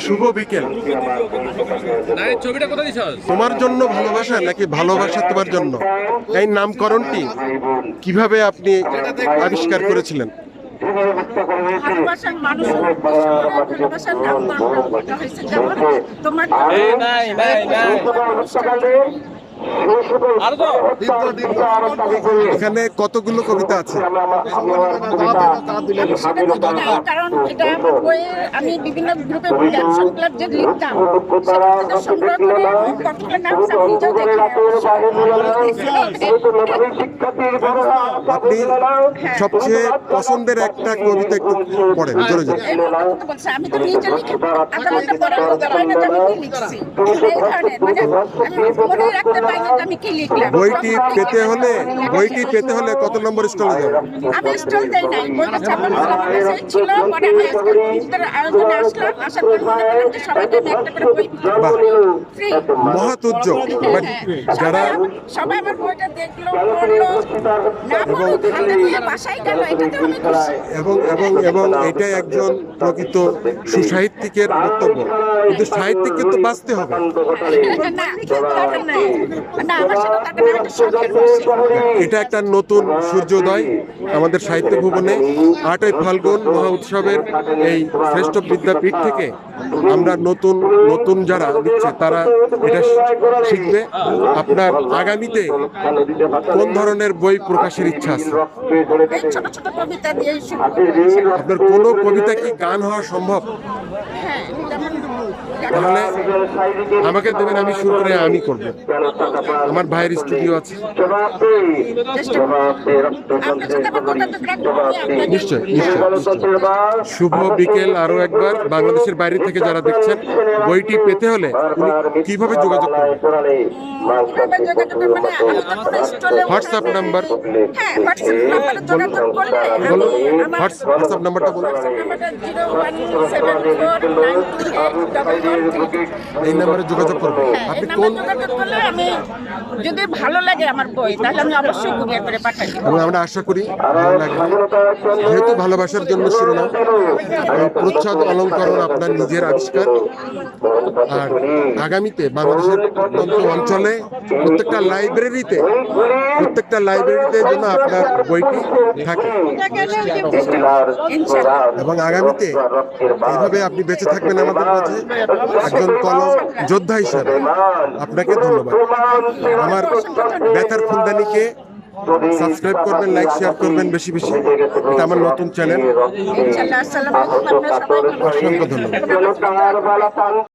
শুভ বিকেল। ছবিটা কোথায় দিছস? তোমার জন্য ভালোবাসা নাকি ভালোবাসা তোমার জন্য, এই নামকরণটি কিভাবে আপনি আবিষ্কার করেছিলেন? ভালোবাসার মানুষের উদ্দেশ্য করে ভালোবাসার নামকরণ করা হয়েছে। যেমন তোমার এখানে কতগুলো কবিতা আছে? কারণ এটা আমার বইয়ে আমি বিভিন্ন গ্রুপে ক্যাপশন ক্লাব যে লিখতাম সেটা সংগ্রহ করে কতগুলো নাম আমি নিজেও দেখি। আপনি সবচেয়ে পছন্দের একটা কবিতা একটু পড়েন, জোরে জোরে। আমি তো নিজে লিখে আদালতে পড়ার কথা পাই না যে আমি কি লিখছি, এই ধরনের মানে আমি মনে রাখতে পাই না যে আমি কি লিখলাম। বইটি পেতে হলে কত নম্বর স্টলে যাবে? আমি স্টল দেই নাই, বইটা ছাপানো ছিল, পরে আমি আজকের আয়োজনে আসলাম, আসার পর মনে করলাম যে সবাইকে আমি একটা করে বই ফ্রি। মহৎ উদ্যোগ। যারা সবাই আমার বইটা দেখলো, পড়লো, না পড়ুক হাতে নিয়ে বাসায় গেল, এটাতে আমি খুশি। এবং এটাই একজন প্রকৃত সুসাহিত্যিকের বক্তব্য। কিন্তু সাহিত্যিককে তো বাঁচতে হবে। এটা একটা নতুন সূর্যোদয় আমাদের সাহিত্য ভুবনে। 8ই ফাল্গুন মহা উৎসবের এই শ্রেষ্ঠ বিদ্যাপীঠ থেকে আমরা নতুন যারা লিখছে তারা এটা শিখবে। আপনার আগামীতে কোন ধরনের বই প্রকাশের ইচ্ছা আছে? আপনার কোনো কবিতা কি গান হওয়া সম্ভব? তাহলে আমাকে দেবেন, আমি শুরু করে আমি করব। আমার ভাইয়ের স্টুডিও আছে। নিশ্চয়। শুভ বিকেল। আরো একবার বাংলাদেশের বাইরে থেকে যারা দেখছেন, বইটি পেতে হলে কিভাবে যোগাযোগ করবেন? হোয়াটসঅ্যাপ নাম্বার বলুন। হোয়াটসঅ্যাপ নাম্বারটা বলুন। এই নাম্বারে যোগাযোগ করবেন। আপনি কোন আমি যদি ভালো লাগে আমার বই তাহলে আমি অবশ্যই কুরিয়ার করে পাঠাই। এবং আমরা আশা করি ভালো লাগবে। যেহেতু ভালোবাসার জন্য শিরোনাম, প্রচ্ছদ অলঙ্করণ আপনার নিজের আবিষ্কার। আর আগামীতে বাংলাদেশের প্রত্যন্ত অঞ্চলে প্রত্যেকটা লাইব্রেরিতে যেন আপনার বইটি থাকে। এবং আগামীতে এইভাবে আপনি বেঁচে থাকবেন আমাদের মাঝে একজন কলম যোদ্ধা হিসেবে। আপনাকে ধন্যবাদ। আমার ব্যথার ফুলদানিকে সাবস্ক্রাইব করবেন, লাইক শেয়ার করবেন বেশি বেশি। এটা আমার নতুন চ্যানেল। অসংখ্য ধন্যবাদ।